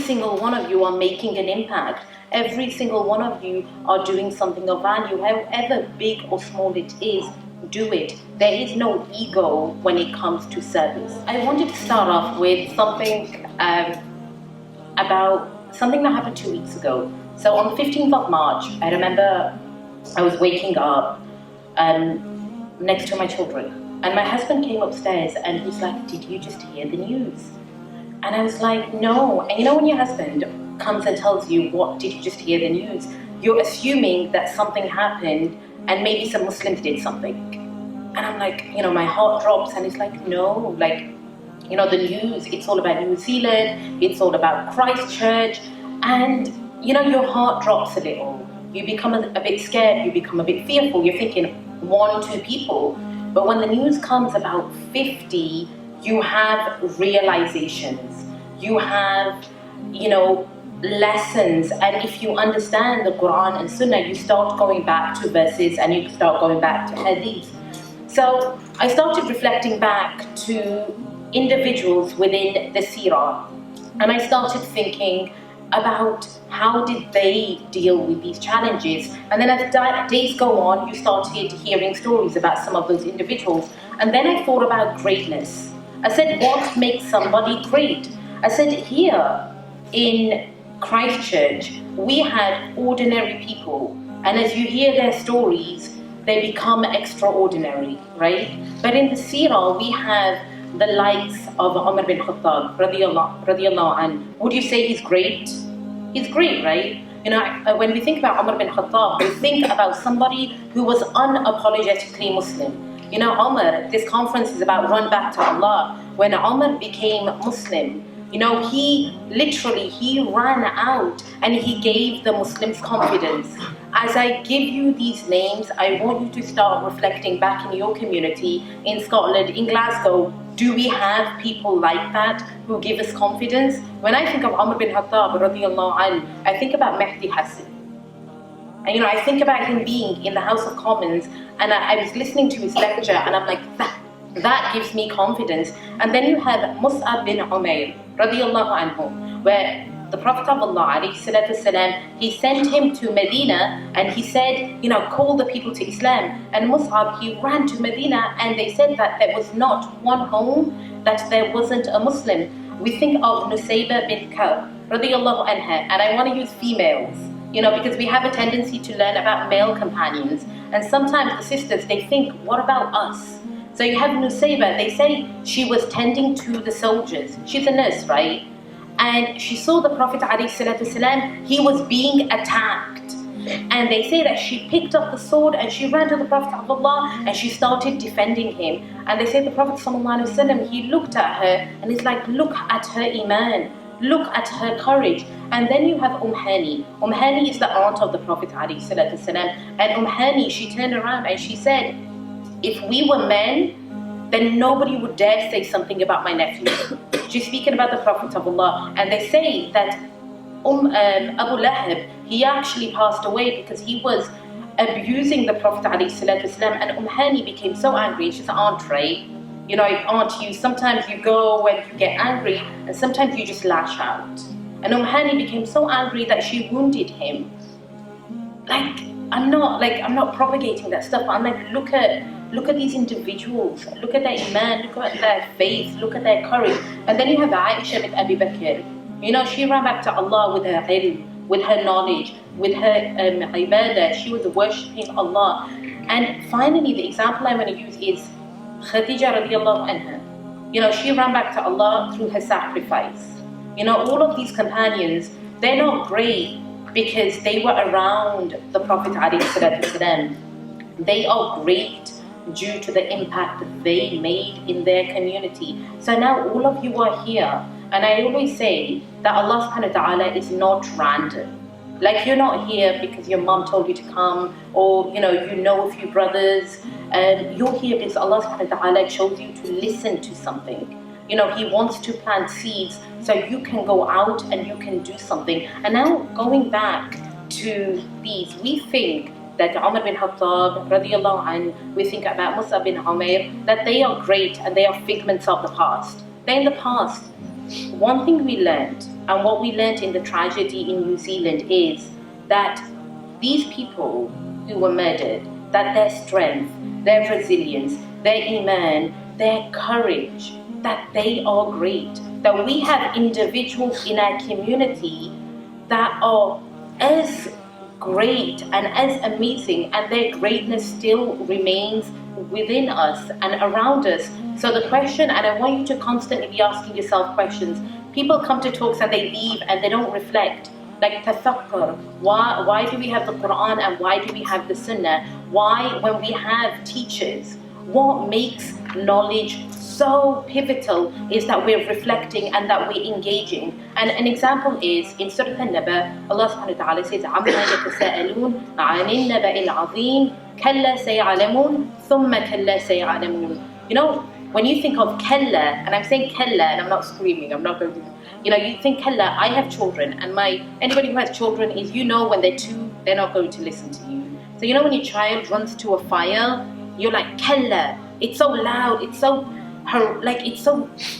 single one of you are making an impact. Every single one of you are doing something of value. However big or small it is, do it. There is no ego when it comes to service. I wanted to start off with something about something that happened 2 weeks ago. So on the 15th of March, I remember I was waking up next to my children, and my husband came upstairs and he's like, "Did you just hear the news?" And I was like, "No." And you know when your husband comes and tells you, "What did you just hear the news?" You're assuming that something happened and maybe some Muslims did something. And I'm like, my heart drops, and it's like, no, the news, it's all about New Zealand, it's all about Christchurch, and your heart drops a little. You become a bit scared, you become a bit fearful. You're thinking 1, 2 people. But when the news comes about 50, you have realizations, you have, lessons. And if you understand the Quran and Sunnah, you start going back to verses and you start going back to hadith. So I started reflecting back to individuals within the seerah, and I started thinking about how did they deal with these challenges. And then as days go on, you started hearing stories about some of those individuals. And then I thought about greatness. I said, what makes somebody great? I said, here in Christchurch, we had ordinary people. And as you hear their stories, they become extraordinary, right? But in the seerah, we have the likes of Umar bin Khattab, radiallahu anhu. Would you say he's great? He's great, right? When we think about Umar bin Khattab, we think about somebody who was unapologetically Muslim. Umar, this conference is about run back to Allah. When Umar became Muslim, he ran out and he gave the Muslims confidence. As I give you these names, I want you to start reflecting back in your community, in Scotland, in Glasgow. Do we have people like that who give us confidence? When I think of Umar bin Khattab, radiallahu anhu, I think about Mehdi Hassan. And I think about him being in the House of Commons, and I was listening to his lecture, and I'm like, that gives me confidence. And then you have Mus'ab bin Umair, radiallahu anhu, where the Prophet of Allah, alayhi salatu wasalam, he sent him to Medina, and he said, call the people to Islam. And Mus'ab, he ran to Medina, and they said that there was not one home that there wasn't a Muslim. We think of Nusayba bint Ka'b, radiallahu anha, and I want to use females, because we have a tendency to learn about male companions. And sometimes the sisters, they think, what about us? So you have Nusayba, they say she was tending to the soldiers. She's a nurse, right? And she saw the Prophet ﷺ, he was being attacked. And they say that she picked up the sword and she ran to the Prophet of Allah and she started defending him. And they say the Prophet ﷺ, he looked at her and he's like, look at her iman, look at her courage. And then you have Hani. Hani is the aunt of the Prophet ﷺ. And Hani, she turned around and she said, if we were men, then nobody would dare say something about my nephew. She's speaking about the Prophet of Allah. And they say that Abu Lahab, he actually passed away because he was abusing the Prophet ﷺ. And Hani became so angry. She's an aunt, right? Aunt, sometimes you go when you get angry, and sometimes you just lash out. And Hani became so angry that she wounded him. I'm not propagating that stuff. I'm like, look at these individuals, look at their iman, look at their faith, look at their courage. And then you have Aisha bint Abi Bakr. She ran back to Allah with her ilm, with her knowledge, with her ibadah. She was worshipping Allah. And finally, the example I want to use is Khadija radiallahu anha. She ran back to Allah through her sacrifice. All of these companions, they're not great because they were around the Prophet ﷺ. They are great due to the impact that they made in their community. So now all of you are here, and I always say that Allah subhanahu wa ta'ala is not random. You're not here because your mom told you to come, or you know a few brothers. You're here because Allah subhanahu wa ta'ala chose you to listen to something. He wants to plant seeds so you can go out and you can do something. And now going back to these, we think that Umar bin Khattab, radiallahu anhu, we think about Mus'ab bin Umair, that they are great and they are figments of the past. They're in the past. One thing we learned And what we learned in the tragedy in New Zealand is that these people who were murdered, that their strength, their resilience, their iman, their courage, that they are great. That we have individuals in our community that are as great and as amazing, and their greatness still remains within us and around us. So the question, and I want you to constantly be asking yourself questions. People come to talks and they leave and they don't reflect. Like tafakkar, why do we have the Quran and why do we have the Sunnah? Why, when we have teachers, what makes knowledge so pivotal is that we're reflecting and that we're engaging. And an example is in Surah An-Naba, Allah subhanahu wa ta'ala says, عَمَّا يَتَسَاءَلُونَ عَنِ النَّبَإِ الْعَظِيمِ كَلَّا سَيَعْلَمُونَ ثُمَّ كَلَّا سَيَعْلَمُونَ. You know, when you think of kalla, and I'm saying kalla and I'm not screaming, I'm not going to, you think kalla. I have children, and anybody who has children is, when they're 2, they're not going to listen to you. So when your child runs to a fire, you're like, kalla. It's so loud, it's so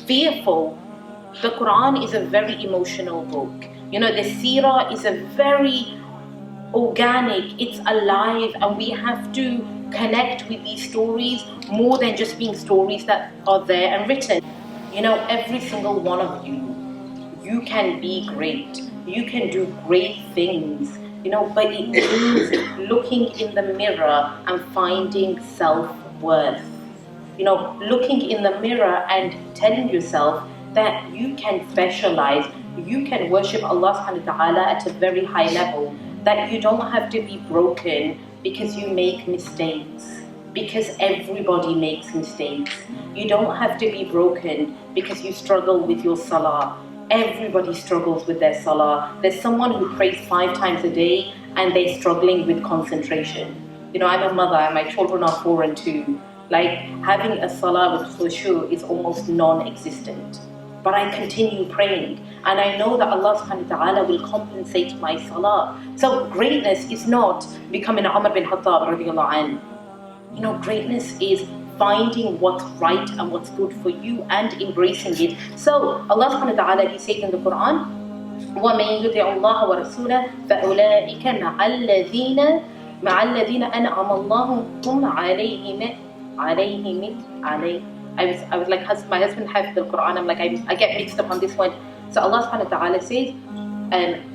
fearful. The Quran is a very emotional book. The seerah is a very organic, it's alive, and we have to connect with these stories more than just being stories that are there and written. Every single one of you can be great. You can do great things, but it means looking in the mirror and finding self-worth. Looking in the mirror and telling yourself that you can specialize, you can worship Allah subhanahu wa ta'ala at a very high level, that you don't have to be broken because you make mistakes, because everybody makes mistakes. You don't have to be broken because you struggle with your salah. Everybody struggles with their salah. There's someone who prays 5 times a day and they're struggling with concentration. I'm a mother and my children are 4 and 2. Like, having a salah with khushu is almost non-existent. But I continue praying, and I know that Allah subhanahu wa ta'ala will compensate my salah. So greatness is not becoming Umar bin Khattab radiallahu anh. Greatness is finding what's right and what's good for you and embracing it. So Allah subhanahu wa ta'ala, He says in the Quran, وَمَن يُطِعِ اللَّهَ وَرَسُولَهُ فَأُولَٰئِكَ مَعَ الَّذِينَ أَنْعَمَ اللَّهُ عَلَيْهِمْ. I was like, my husband has the Quran. I'm like, I get mixed up on this one. So Allah subhanahu wa ta'ala says,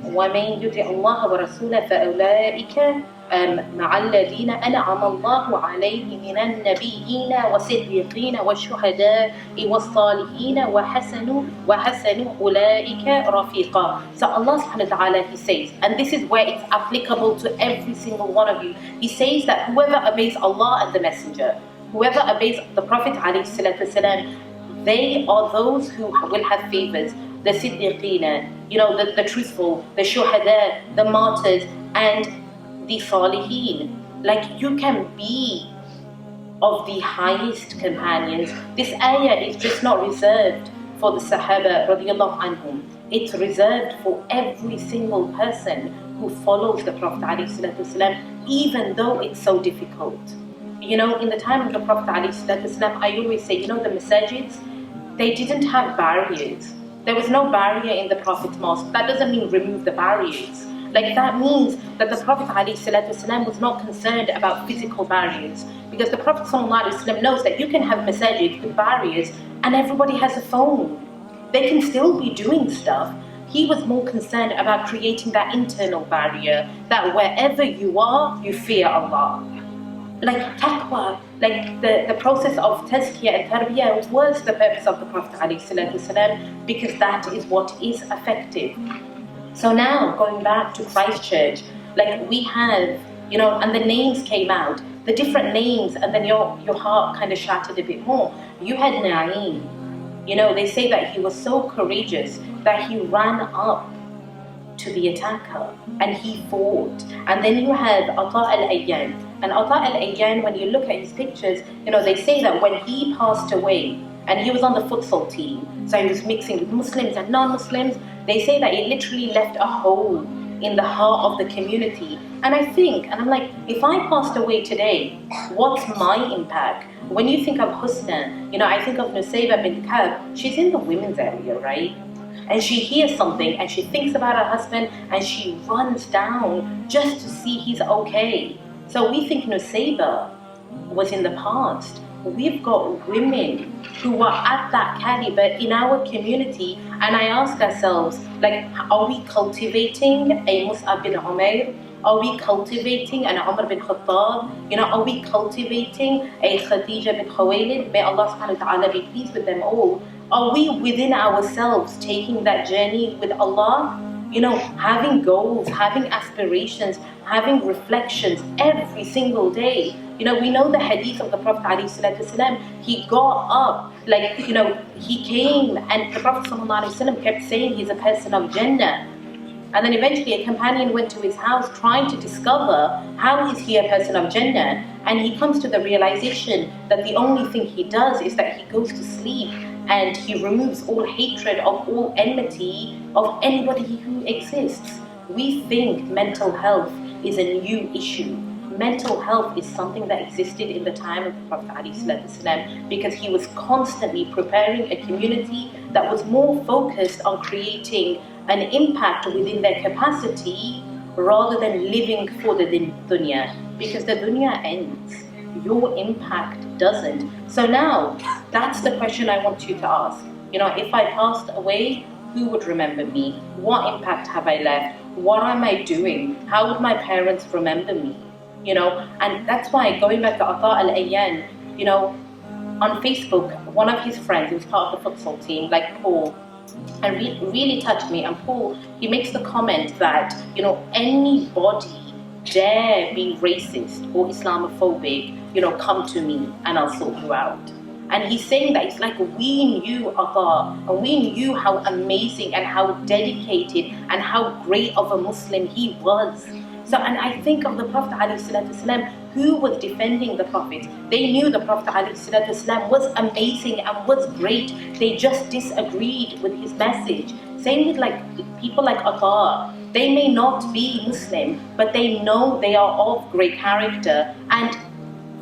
وَمَن يُطِعِ اللَّهَ وَرَسُولَهُ فَأُولَٰئِكَ مَعَ الَّذِينَ أَنْعَمَ اللَّهُ عَلَيْهِمْ مِنَ النَّبِيِّينَ وَالصِّدِّيقِينَ وَالشُّهَدَاءِ وَالصَّالِحِينَ وَحَسُنَ أُولَٰئِكَ رَفِيقًا. So Allah subhanahu wa ta'ala, He says, and this is where it's applicable to every single one of you. He says that whoever obeys Allah and the Messenger, whoever obeys the Prophet ﷺ, they are those who will have favors. The Siddiqeen, the truthful, the Shuhada, the martyrs, and the Salihin. Like, you can be of the highest companions. This ayah is just not reserved for the Sahaba radiallahu anhum. It's reserved for every single person who follows the Prophet ﷺ, even though it's so difficult. In the time of the Prophet ﷺ, I always say, the masajids, they didn't have barriers. There was no barrier in the Prophet's mosque. That doesn't mean remove the barriers. Like, that means that the Prophet ﷺ was not concerned about physical barriers, because the Prophet ﷺ knows that you can have masajids with barriers and everybody has a phone. They can still be doing stuff. He was more concerned about creating that internal barrier, that wherever you are, you fear Allah. Like taqwa, like the process of tazkiyah and tarbiyah was the purpose of the Prophet ﷺ, because that is what is effective. So now, going back to Christchurch, like, we have, and the names came out, the different names, and then your heart kind of shattered a bit more. You had Na'im. They say that he was so courageous that he ran up to the attacker and he fought. And then you had Ata al-Ayyan. And Ata al-Ayyan, when you look at his pictures, they say that when he passed away, and he was on the futsal team, so he was mixing with Muslims and non-Muslims, they say that it literally left a hole in the heart of the community. And I think, and I'm like, if I passed away today, what's my impact? When you think of Husna, I think of Nusayba bint Ka'b, she's in the women's area, right? and she hears something and she thinks about her husband and she runs down just to see he's okay. So we think Nusayba was in the past. We've got women who are at that caliber in our community, and I ask ourselves, like, are we cultivating a Mus'ab bin Umair? Are we cultivating an Umar bin Khattab? Are we cultivating a Khadija bin Khuwaylid? May Allah subhanahu wa ta'ala be pleased with them all. Are we within ourselves taking that journey with Allah? Having goals, having aspirations, having reflections every single day. We know the hadith of the Prophet ﷺ. He got up, he came, and the Prophet ﷺ kept saying he's a person of Jannah. And then eventually a companion went to his house trying to discover how is he a person of Jannah. And he comes to the realization that the only thing he does is that he goes to sleep and he removes all hatred of all enmity of anybody who exists. We think mental health is a new issue. Mental health is something that existed in the time of the Prophet ﷺ, because he was constantly preparing a community that was more focused on creating an impact within their capacity rather than living for the dunya, because the dunya ends. Your impact doesn't. So now, that's the question I want you to ask. If I passed away, who would remember me? What impact have I left? What am I doing? How would my parents remember me? And that's why, going back to Ata al-Ayyan, on Facebook, one of his friends, who was part of the futsal team, like Paul, and really touched me. And Paul, he makes the comment that, anybody dare be racist or Islamophobic, come to me and I'll sort you out. And he's saying that it's like we knew Allah, and we knew how amazing and how dedicated and how great of a Muslim he was. So, and I think of the Prophet ﷺ, who was defending the Prophet. They knew the Prophet ﷺ was amazing and was great. They just disagreed with his message. Same with people like Atta. They may not be Muslim, but they know they are of great character, and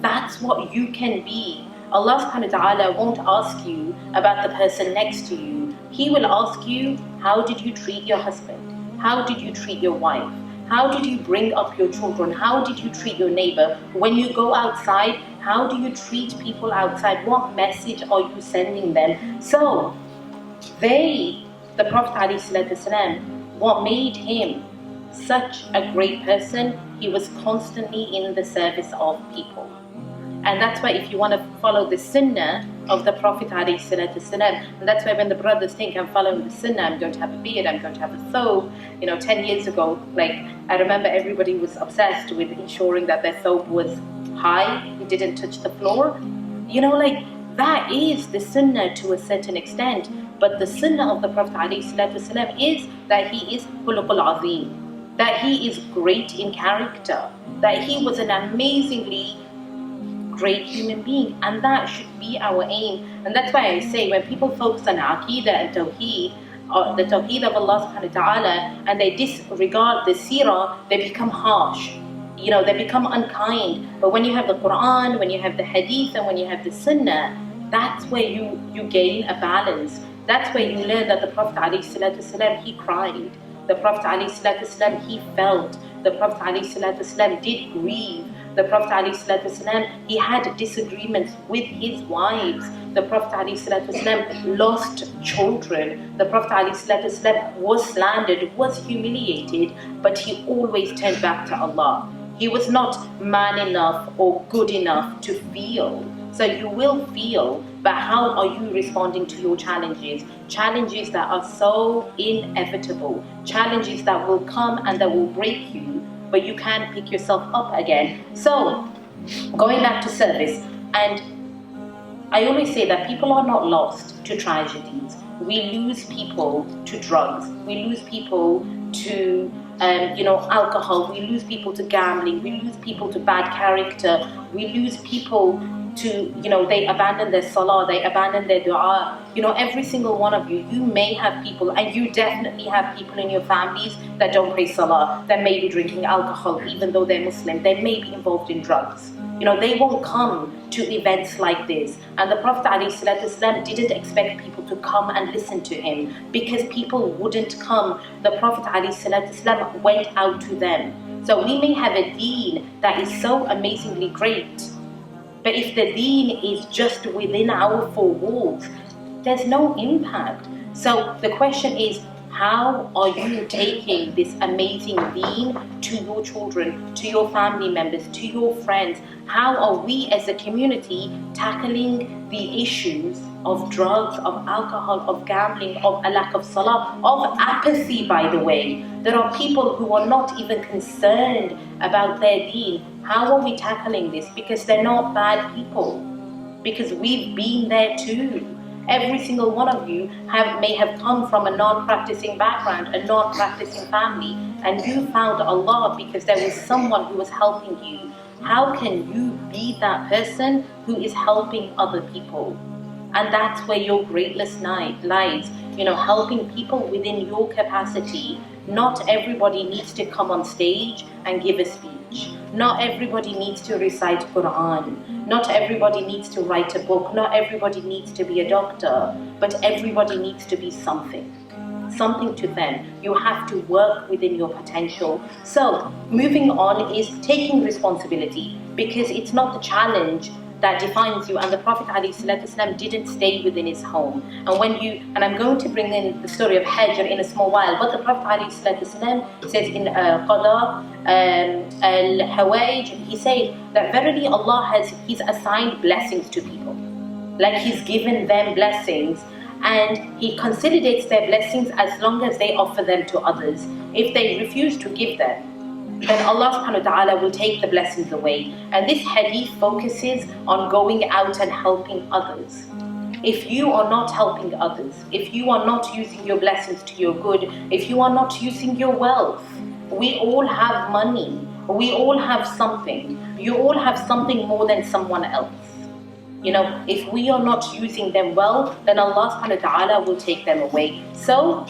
that's what you can be. Allah subhanahu wa ta'ala won't ask you about the person next to you. He will ask you, how did you treat your husband? How did you treat your wife? How did you bring up your children? How did you treat your neighbor? When you go outside, how do you treat people outside? What message are you sending them? So, the Prophet ﷺ, what made him such a great person, he was constantly in the service of people. And that's why if you want to follow the sunnah of the Prophet ﷺ, and that's why when the brothers think I'm following the sunnah, I'm going to have a beard, I'm going to have a thobe. 10 years ago, I remember everybody was obsessed with ensuring that their thobe was high, it didn't touch the floor. That is the sunnah to a certain extent. But the sunnah of the Prophet ﷺ is that he is khuluqul azim, that he is great in character, that he was an amazingly great human being, and that should be our aim. And that's why I say, when people focus on Aqidah and Tawheed, or the Tawheed of Allah subhanahu wa ta'ala, and they disregard the Seerah, they become harsh, they become unkind. But when you have the Quran, when you have the Hadith, and when you have the Sunnah, that's where you gain a balance. That's where you learn that the Prophet ﷺ, he cried. The Prophet ﷺ, he felt. The Prophet ﷺ did grieve. The Prophet ﷺ, he had disagreements with his wives. The Prophet ﷺ lost children. The Prophet ﷺ was slandered, was humiliated, but he always turned back to Allah. He was not man enough or good enough to feel. So you will feel, but how are you responding to your challenges? Challenges that are so inevitable. Challenges that will come and that will break you, but you can pick yourself up again. So, going back to service, and I always say that people are not lost to tragedies. We lose people to drugs. We lose people to alcohol. We lose people to gambling. We lose people to bad character. We lose people to, they abandon their salah, they abandon their dua. Every single one of you may have people, and you definitely have people in your families that don't pray salah, that may be drinking alcohol, even though they're Muslim, they may be involved in drugs. They won't come to events like this. And the Prophet ﷺ didn't expect people to come and listen to him, because people wouldn't come. The Prophet ﷺ went out to them. So we may have a deen that is so amazingly great, but if the deen is just within our four walls, there's no impact. So the question is, how are you taking this amazing deen to your children, to your family members, to your friends? How are we as a community tackling the issues of drugs, of alcohol, of gambling, of a lack of salah, of apathy, by the way? There are people who are not even concerned about their deen. How are we tackling this? Because they're not bad people. Because we've been there too. Every single one of you may have come from a non-practicing background, a non-practicing family, and you found Allah because there was someone who was helping you. How can you be that person who is helping other people? And that's where your greatness lies, helping people within your capacity. Not everybody needs to come on stage and give a speech. Not everybody needs to recite Quran. Not everybody needs to write a book. Not everybody needs to be a doctor. But everybody needs to be something to them. You have to work within your potential. So moving on is taking responsibility, because it's not the challenge that defines you. And the Prophet ﷺ didn't stay within his home. And I'm going to bring in the story of Hajr in a small while, but the Prophet ﷺ says in Qada al-Hawaij, he said that verily Allah He's assigned blessings to people. Like He's given them blessings, and He consolidates their blessings as long as they offer them to others. If they refuse to give them, then Allah subhanahu wa ta'ala will take the blessings away. And this hadith focuses on going out and helping others. If you are not helping others, if you are not using your blessings to your good, if you are not using your wealth, we all have money, we all have something. You all have something more than someone else. If we are not using them well, then Allah subhanahu wa ta'ala will take them away. So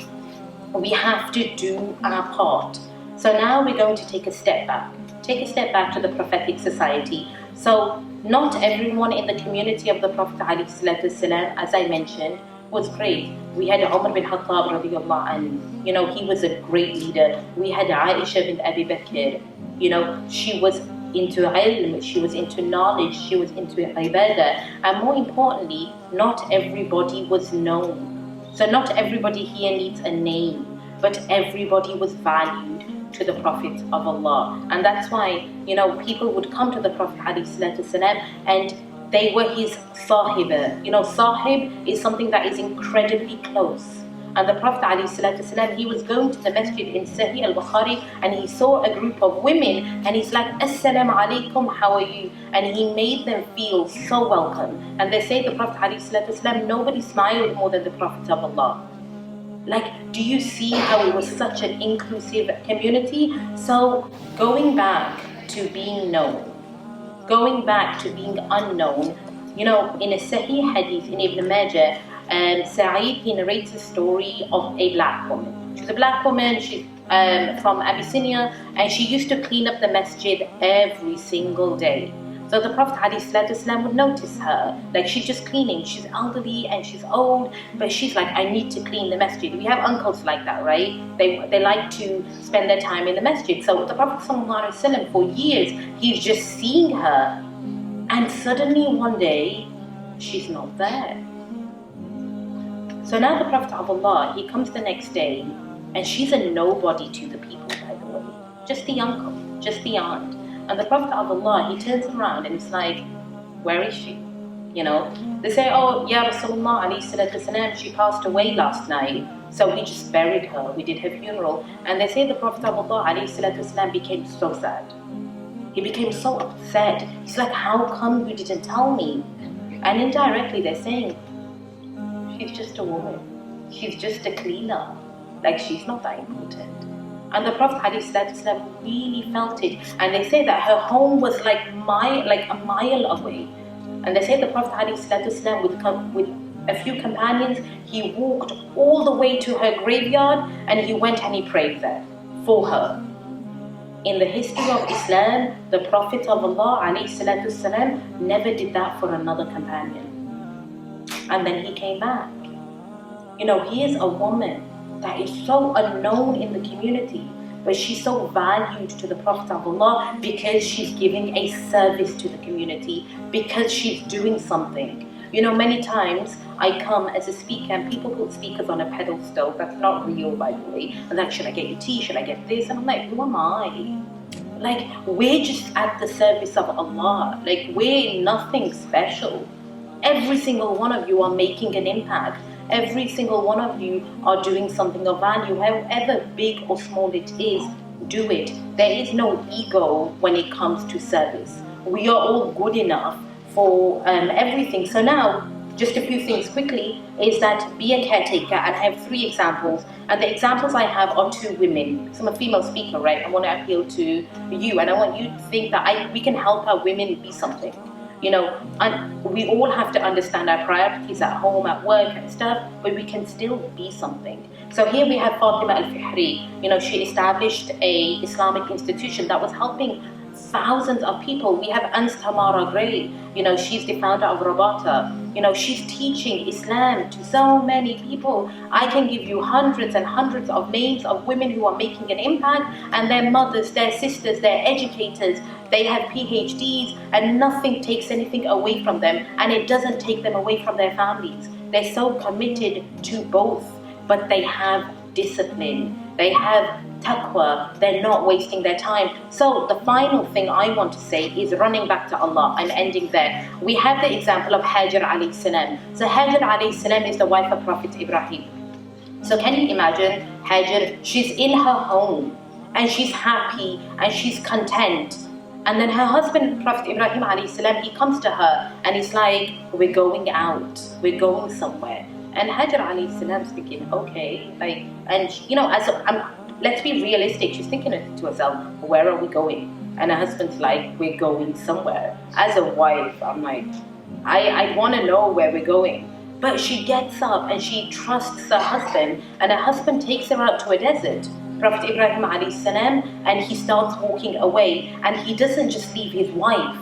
we have to do our part. So now we're going to take a step back to the prophetic society. So not everyone in the community of the Prophet ﷺ, as I mentioned, was great. We had Umar bin Khattab radiallahu anhu. He was a great leader. We had Aisha bin Abi Bakr. She was into ilm, she was into knowledge, she was into ibadah. And more importantly, not everybody was known. So not everybody here needs a name, but everybody was valued to the Prophet of Allah. And that's why, people would come to the Prophet ﷺ and they were his sahiba. Sahib is something that is incredibly close. And the Prophet ﷺ, he was going to the masjid in Sahih al-Bukhari, and he saw a group of women, and he's like, Assalamu alaikum, how are you? And he made them feel so welcome. And they say the Prophet ﷺ, nobody smiled more than the Prophet of Allah. Like, do you see how it was such an inclusive community? So going back to being known, going back to being unknown, in a Sahih hadith in Ibn Majah, Sa'id, he narrates a story of a black woman. She's a black woman, she's from Abyssinia, and she used to clean up the masjid every single day. So the Prophet ﷺ would notice her, like she's just cleaning, she's elderly and she's old, but she's like, I need to clean the masjid. We have uncles like that, right? They like to spend their time in the masjid. So the Prophet ﷺ, for years, he's just seeing her, and suddenly one day, she's not there. So now the Prophet of Allah, he comes the next day, and she's a nobody to the people, by the way. Just the uncle, just the aunt. And the Prophet of Allah, he turns around and it's like, where is she? They say, oh, Ya Rasulullah alayhi salatu wasalam, she passed away last night, so we just buried her, we did her funeral. And they say the Prophet of Allah alayhi salatu wasalam became so sad. He became so upset. He's like, how come you didn't tell me? And indirectly they're saying, she's just a woman. She's just a cleaner. Like, she's not that important. And the Prophet ﷺ really felt it. And they say that her home was like a mile away. And they say the Prophet ﷺ with a few companions, he walked all the way to her graveyard and he went and he prayed there for her. In the history of Islam, the Prophet of Allah ﷺ never did that for another companion. And then he came back. You know, here's a woman that is so unknown in the community, but she's so valued to the Prophet of Allah because she's giving a service to the community, because she's doing something. You know, many times I come as a speaker and people put speakers on a pedestal that's not real, by the way. And like, should I get you tea? Should I get this? And I'm like, who am I? Like, we're just at the service of Allah. Like, we're nothing special. Every single one of you are making an impact. Every single one of you are doing something of value. However big or small it is, do it. There is no ego when it comes to service. We are all good enough for everything. So now, just a few things quickly, is that be a caretaker, and I have 3 examples. And the examples I have are 2 women. Because I'm a female speaker, right? I want to appeal to you, and I want you to think that we can help our women be something. You know, and we all have to understand our priorities at home, at work and stuff, but we can still be something. So here we have Fatima Al-Fihri. You know, she established a Islamic institution that was helping thousands of people. We have Ans Tamara Gray. You know, she's the founder of Rabata. You know, she's teaching Islam to so many people. I can give you hundreds and hundreds of names of women who are making an impact, and their mothers, their sisters, their educators, they have PhDs, and nothing takes anything away from them, and it doesn't take them away from their families. They're so committed to both, but they have discipline. They have taqwa. They're not wasting their time. So the final thing I want to say is running back to Allah. I'm ending there. We have the example of Hajar alayhi salam. So Hajar alayhi salam is the wife of Prophet Ibrahim. So can you imagine Hajar? She's in her home and she's happy and she's content. And then her husband, Prophet Ibrahim alayhi salam, he comes to her and he's like, we're going out, we're going somewhere. And Hajar alayhi salam's thinking, okay, like, and you know, let's be realistic. She's thinking to herself, where are we going? And her husband's like, we're going somewhere. As a wife, I'm like, I want to know where we're going. But she gets up and she trusts her husband, and her husband takes her out to a desert, Prophet Ibrahim alayhi salam, and he starts walking away. And he doesn't just leave his wife,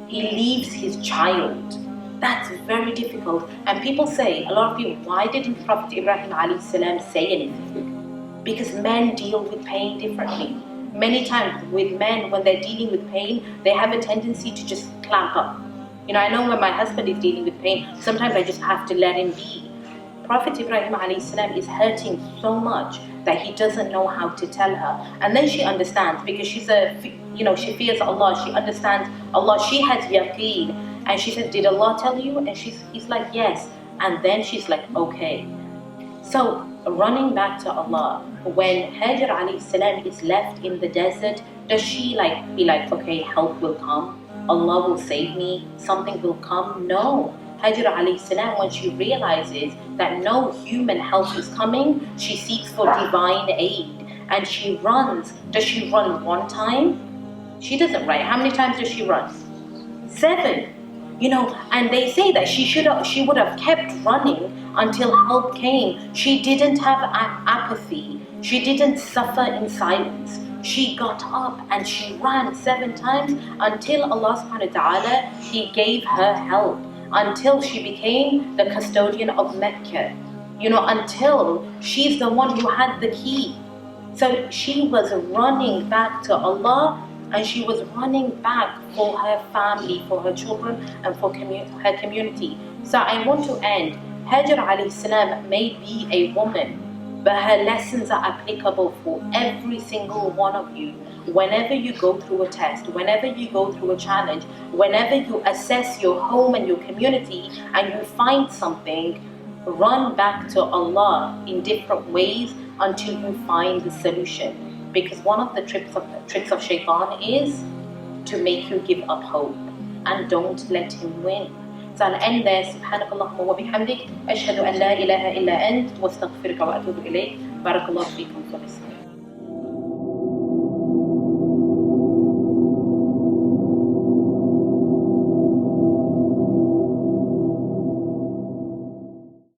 he leaves his child. That's very difficult. And people say, a lot of people, why didn't Prophet Ibrahim alayhi salam say anything? Because men deal with pain differently. Many times with men, when they're dealing with pain, they have a tendency to just clamp up. You know, I know when my husband is dealing with pain, sometimes I just have to let him be. Prophet Ibrahim alayhi salam is hurting so much that he doesn't know how to tell her. And then she understands, because she's she fears Allah, she understands Allah, she has yaqeen. And she says, did Allah tell you? And he's like, yes. And then she's like, okay. So running back to Allah, when Hajar alayhi salam is left in the desert, does she be like, okay, help will come, Allah will save me, something will come? No. Hajar alayhi salam, when she realizes that no human help is coming, she seeks for divine aid and she runs. Does she run one time? She doesn't, right? How many times does she run? 7. You know, and they say that she would have kept running until help came. She didn't have apathy. She didn't suffer in silence. She got up and she ran 7 times until Allah subhanahu wa ta'ala, He gave her help, until she became the custodian of Mecca. You know, until she's the one who had the key. So she was running back to Allah, and she was running back for her family, for her children, and for her community. So I want to end. Hajar alayhi salam may be a woman, but her lessons are applicable for every single one of you. Whenever you go through a test, whenever you go through a challenge, whenever you assess your home and your community and you find something, run back to Allah in different ways until you find the solution. Because one of the tricks of shaitan is to make you give up hope, and don't let him win. So I'll end there. Subhanakallahumma wa bihamdik, ashhadu an la ilaha illa ant, wa astaghfiruka wa atubu ilayk. Barakallahu feekum for listening.